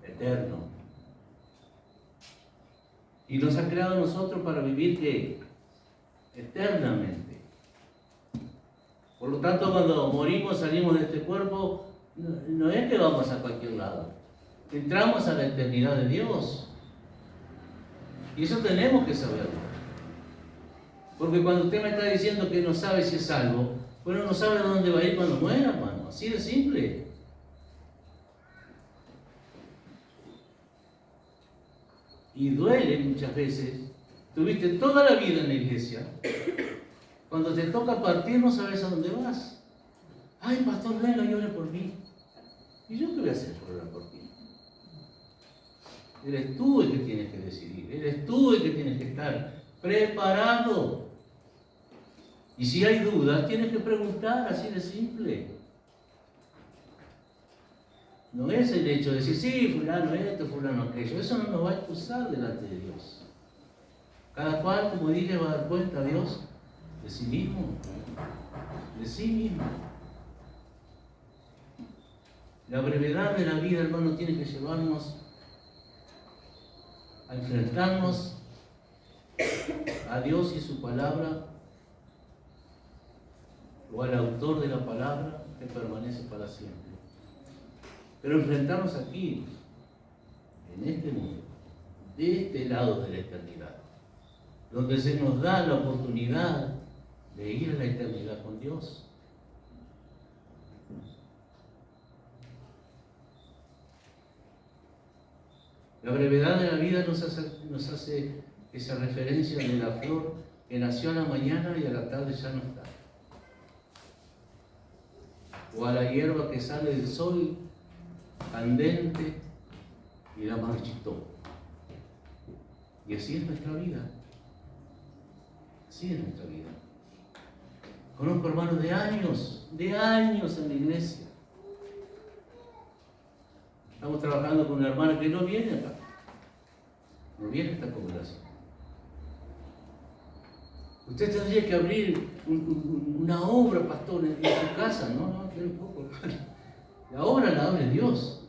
eterno. Y nos ha creado a nosotros para vivir ¿qué? Eternamente. Por lo tanto, cuando morimos, salimos de este cuerpo, no es que vamos a cualquier lado. Entramos a la eternidad de Dios. Y eso tenemos que saberlo. Porque cuando usted me está diciendo que no sabe si es salvo, bueno, no sabe a dónde va a ir cuando muera, hermano. Así de simple. Y duele muchas veces. Tuviste toda la vida en la iglesia. Cuando te toca partir no sabes a dónde vas. Ay, pastor, venga y ore por mí. ¿Y yo qué voy a hacer por orar por ti? Eres tú el que tienes que decidir. Eres tú el que tienes que estar preparado. Y si hay dudas, tienes que preguntar, así de simple. No es el hecho de decir, sí, fulano esto, fulano aquello. Eso no nos va a excusar delante de Dios. Cada cual, como dije, va a dar cuenta a Dios de sí mismo. De sí mismo. La brevedad de la vida, hermano, tiene que llevarnos a enfrentarnos a Dios y su palabra, o al autor de la palabra que permanece para siempre. Pero enfrentarnos aquí, en este mundo, de este lado de la eternidad, donde se nos da la oportunidad de ir a la eternidad con Dios. La brevedad de la vida nos hace esa referencia de la flor que nació a la mañana y a la tarde ya no está. O a la hierba que sale del sol candente y la marchitó. Y así es nuestra vida. Así es nuestra vida. Conozco hermanos de años en la iglesia. Estamos trabajando con una hermana que no viene acá. No viene a esta congregación. Usted tendría que abrir una obra, pastor, en su casa. No, espera un poco. La obra la abre Dios.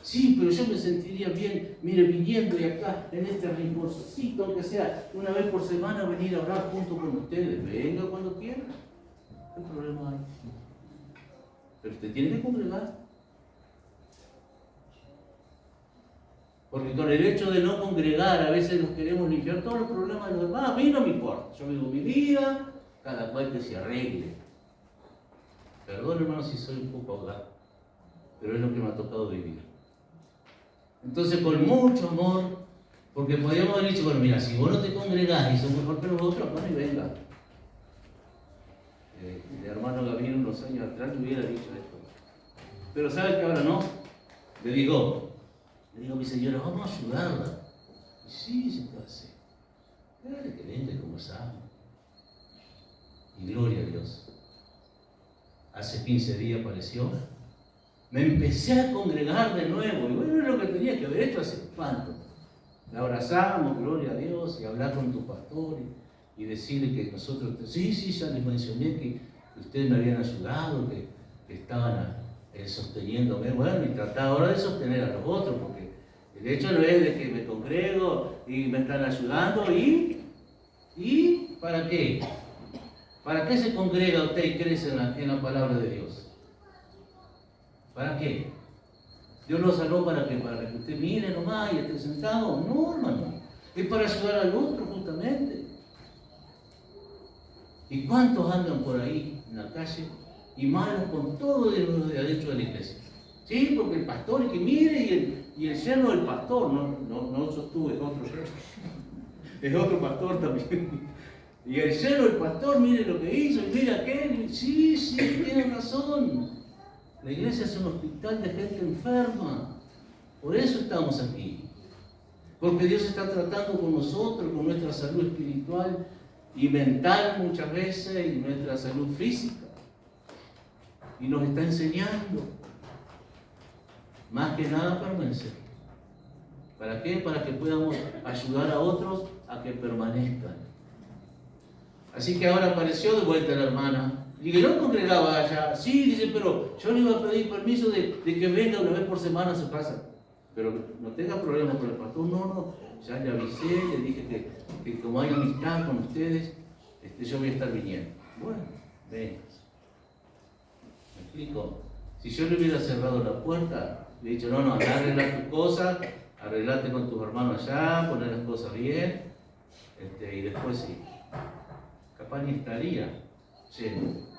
Sí, pero yo me sentiría bien, mire, viniendo de acá, en este rinconcito, aunque sea una vez por semana, venir a orar junto con ustedes. Venga cuando quiera. ¿Qué problema hay? Pero usted tiene que congregar. Porque con el hecho de no congregar, a veces nos queremos limpiar todos los problemas de los demás. A mí no me importa. Yo vivo mi vida, cada cual que se arregle. Perdón, hermano, si soy un poco audaz, pero es lo que me ha tocado vivir. Entonces, con mucho amor, porque podríamos haber dicho, bueno, mira, si vos no te congregás y sos mejor que nosotros, bueno, y venga. El hermano Gabriel unos años atrás le hubiera dicho esto. Pero ¿sabes que ahora no? Le digo a mi señora, vamos a ayudarla. Y sí, se puede hacer. Dale que venga como sabe. Y gloria a Dios. hace 15 días apareció. Me empecé a congregar de nuevo, y bueno, es lo que tenía que haber hecho hace cuánto. La abrazamos, gloria a Dios, y hablar con tu pastor y decirle que nosotros, sí, ya les mencioné que ustedes me habían ayudado, que estaban sosteniéndome, bueno, y tratar ahora de sostener a los otros, porque el hecho no es de que me congrego y me están ayudando y ¿para qué? ¿Para qué se congrega usted y crece en la palabra de Dios? ¿Para qué? Dios lo salvó para que usted mire nomás y esté sentado. No, hermano. Es para ayudar al otro justamente. ¿Y cuántos andan por ahí en la calle y malos con todo lo de adentro de la iglesia? Sí, porque el pastor es que mire y el yerno del pastor, no sos tú, es otro yerno. Es otro pastor también. Y el yerno del pastor, mire lo que hizo, y mire aquel. Sí, tiene razón. La iglesia es un hospital de gente enferma. Por eso estamos aquí. Porque Dios está tratando con nosotros, con nuestra salud espiritual y mental muchas veces, y nuestra salud física. Y nos está enseñando. Más que nada permanecer. ¿Para qué? Para que podamos ayudar a otros a que permanezcan. Así que ahora apareció de vuelta la hermana. Y que no congregaba allá. Sí, dice, pero yo le iba a pedir permiso de que venga una vez por semana a su casa. Pero no tenga problemas con el pastor. No, ya le avisé, le dije que como hay amistad con ustedes, yo voy a estar viniendo. Bueno, venga. ¿Me explico? Si yo le hubiera cerrado la puerta, le he dicho, no, arregla tus cosas, arreglate con tus hermanos allá, poner las cosas bien, y después sí. Capaz ni estaría lleno.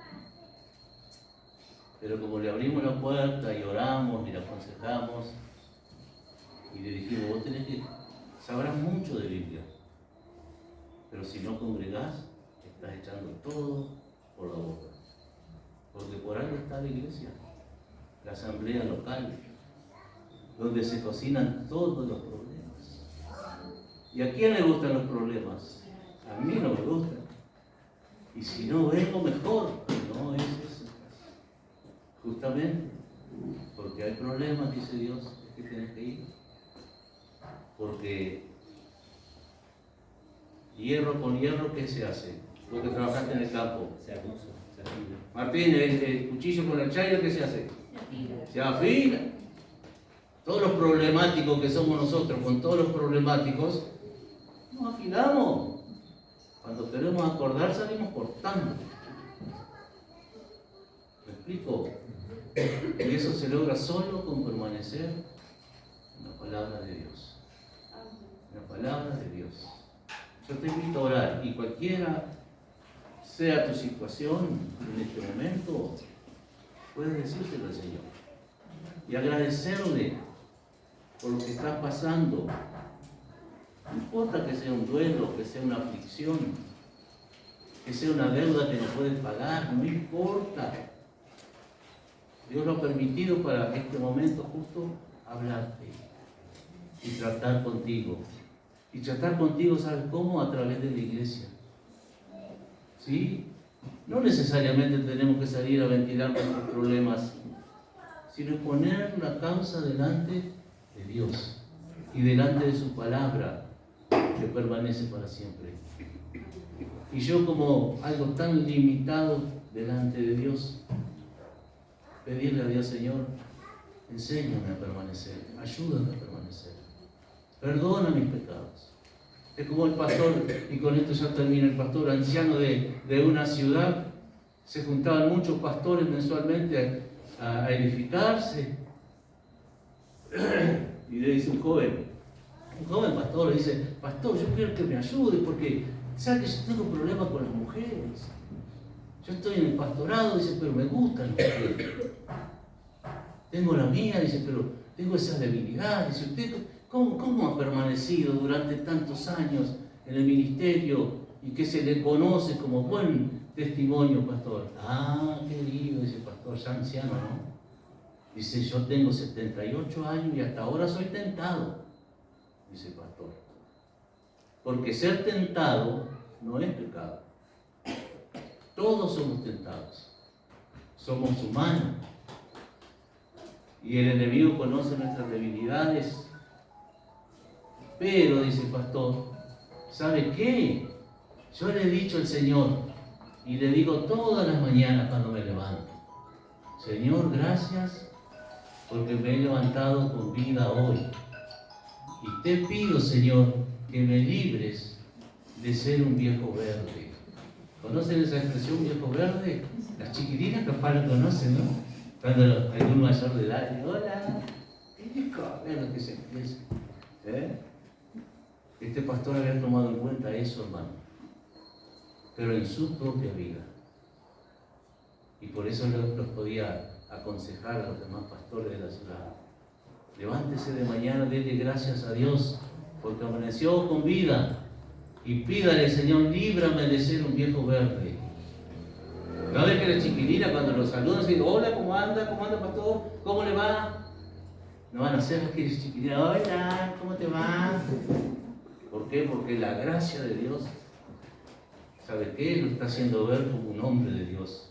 Pero como le abrimos la puerta y oramos y le aconsejamos y le dijimos, vos tenés que, sabrás mucho de Biblia, pero si no congregás, estás echando todo por la boca. Porque por algo está la iglesia, la asamblea local, donde se cocinan todos los problemas. ¿Y a quién le gustan los problemas? A mí no me gustan. Y si no vengo, mejor. No es eso. Justamente porque hay problemas, dice Dios, es que tienes que ir. Porque hierro con hierro, ¿qué se hace? Vos que trabajaste en el campo. Se abusa, se afila. Martín, el cuchillo con el chayo, ¿qué se hace? Se afila. Todos los problemáticos que somos nosotros, con todos los problemáticos, nos afilamos. Cuando queremos acordar, salimos cortando. ¿Me explico? Y eso se logra solo con permanecer en la palabra de Dios. En la palabra de Dios. Yo te invito a orar, y cualquiera sea tu situación en este momento, puedes decírselo al Señor y agradecerle por lo que estás pasando. No importa que sea un duelo, que sea una aflicción, que sea una deuda que no puedes pagar, no importa. Dios lo ha permitido para este momento justo hablarte y tratar contigo. Y tratar contigo, ¿sabes cómo? A través de la iglesia. ¿Sí? No necesariamente tenemos que salir a ventilar nuestros problemas, sino poner la causa delante de Dios y delante de su palabra, que permanece para siempre. Y yo, como algo tan limitado delante de Dios, pedirle a Dios, Señor, enséñame a permanecer, ayúdame a permanecer, perdona mis pecados. Es como el pastor, y con esto ya termina, el pastor anciano de una ciudad. Se juntaban muchos pastores mensualmente a edificarse. Y le dice un joven pastor, le dice, pastor, yo quiero que me ayude porque, ¿sabes que yo tengo problemas con las mujeres? Yo estoy en el pastorado, dice, pero me gustan las mujeres. Tengo la mía, dice, pero tengo esa debilidad. Dice, ¿usted cómo ha permanecido durante tantos años en el ministerio y que se le conoce como buen testimonio, pastor? Ah, querido, dice el pastor, ya anciano, ¿no? Dice, yo tengo 78 años y hasta ahora soy tentado, dice el pastor. Porque ser tentado no es pecado. Todos somos tentados. somos humanos. Y el enemigo conoce nuestras debilidades. Pero, dice el pastor, ¿sabe qué? Yo le he dicho al Señor, y le digo todas las mañanas cuando me levanto: Señor, gracias porque me he levantado con vida hoy. Y te pido, Señor, que me libres de ser un viejo verde. ¿Conocen esa expresión, viejo verde? Las chiquilinas capaz lo conocen, ¿no? Cuando algún mayor de edad dice: hola, hijo, es lo que se empieza. Este pastor había tomado en cuenta eso, hermano, pero en su propia vida. Y por eso los podía aconsejar a los demás pastores de la ciudad: levántese de mañana, dele gracias a Dios porque amaneció con vida, y pídale: Señor, líbrame de ser un viejo verde. No ves que la chiquilina cuando los saludan dicen: hola, ¿cómo anda? ¿Cómo anda, pastor? ¿Cómo le va? No van a ser que chiquilina: hola, ¿cómo te va? ¿Por qué? Porque la gracia de Dios, ¿sabe qué? Lo está haciendo ver como un hombre de Dios.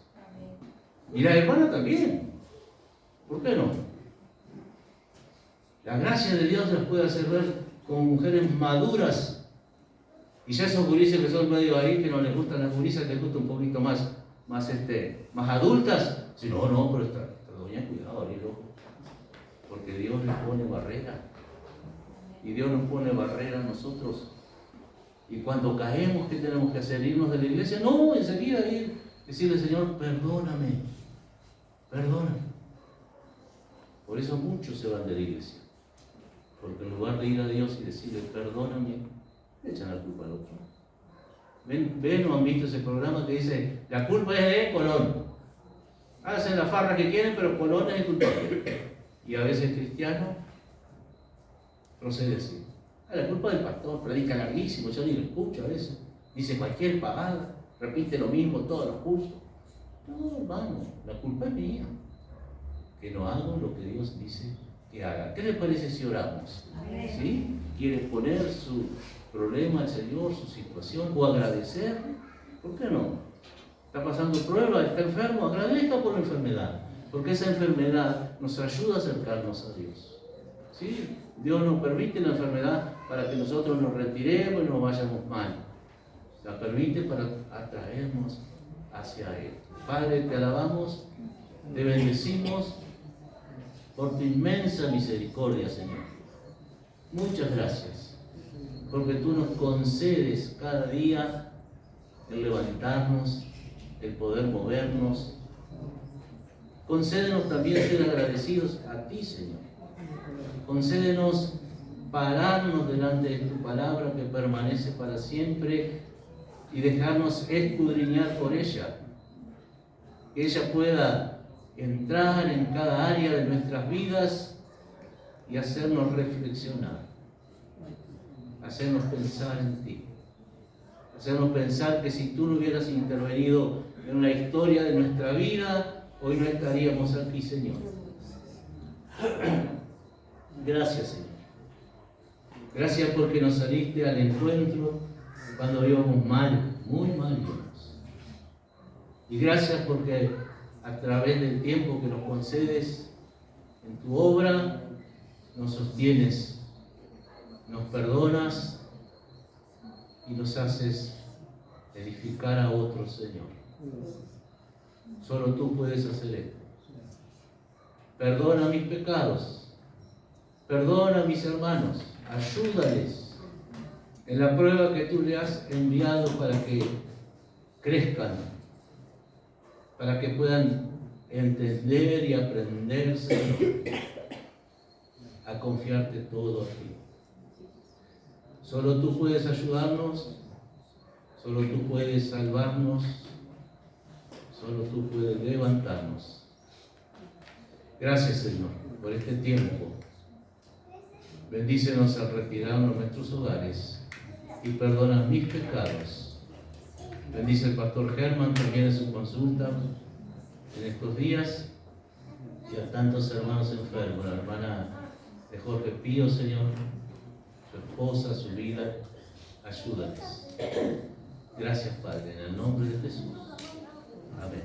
Y la hermana también. ¿Por qué no? La gracia de Dios las puede hacer ver como mujeres maduras. Y ya esos gurises que son medio ahí, que no les gustan las gurisas, les gusta un poquito más adultas. Si no, pero esta doña, cuidado, ahí loco. Porque Dios les pone barrera. Y Dios nos pone barrera a nosotros. Y cuando caemos, ¿qué tenemos que hacer? ¿Irnos de la iglesia? No, enseguida ir, decirle: Señor, perdóname. Por eso muchos se van de la iglesia. Porque en lugar de ir a Dios y decirle: perdóname, le echan la culpa al otro. ¿Ven o han visto ese programa que dice: la culpa es de Colón? Hacen la farra que quieren, pero Colón es el culpable. Y a veces el cristiano procede así: la culpa del pastor, predica larguísimo, yo ni lo escucho a veces. Dice cualquier pagada, repite lo mismo todos los cursos. No, hermano, la culpa es mía, que no hago lo que Dios dice que haga. ¿Qué les parece si oramos? ¿Sí? ¿Quiere poner su problema al Señor, su situación, o agradecer? ¿Por qué no? Está pasando prueba, está enfermo, agradezca por la enfermedad, porque esa enfermedad nos ayuda a acercarnos a Dios. ¿Sí? Dios nos permite la enfermedad para que nosotros nos retiremos y nos vayamos mal. La permite para atraernos hacia Él. Padre, te alabamos, te bendecimos por tu inmensa misericordia, Señor. Muchas gracias, porque tú nos concedes cada día el levantarnos, el poder movernos. Concédenos también ser agradecidos a ti, Señor. Concédenos pararnos delante de tu palabra que permanece para siempre y dejarnos escudriñar por ella. Que ella pueda entrar en cada área de nuestras vidas y hacernos reflexionar, hacernos pensar en ti, hacernos pensar que si tú no hubieras intervenido en la historia de nuestra vida, hoy no estaríamos aquí, Señor. Gracias, Señor. Gracias porque nos saliste al encuentro cuando íbamos mal, muy mal íbamos. Y gracias porque a través del tiempo que nos concedes en tu obra, nos sostienes, nos perdonas y nos haces edificar a otros, Señor. Solo tú puedes hacer esto. Perdona mis pecados, perdona a mis hermanos, ayúdales en la prueba que tú le has enviado para que crezcan, para que puedan entender y aprender, Señor, a confiarte todo a ti. Solo tú puedes ayudarnos, solo tú puedes salvarnos, solo tú puedes levantarnos. Gracias, Señor, por este tiempo. Bendícenos al retirarnos a nuestros hogares y perdona mis pecados. Bendice al pastor Germán también en su consulta en estos días y a tantos hermanos enfermos, la hermana de Jorge Pío, Señor, su esposa, su vida, ayúdales. Gracias, Padre, en el nombre de Jesús. Amén.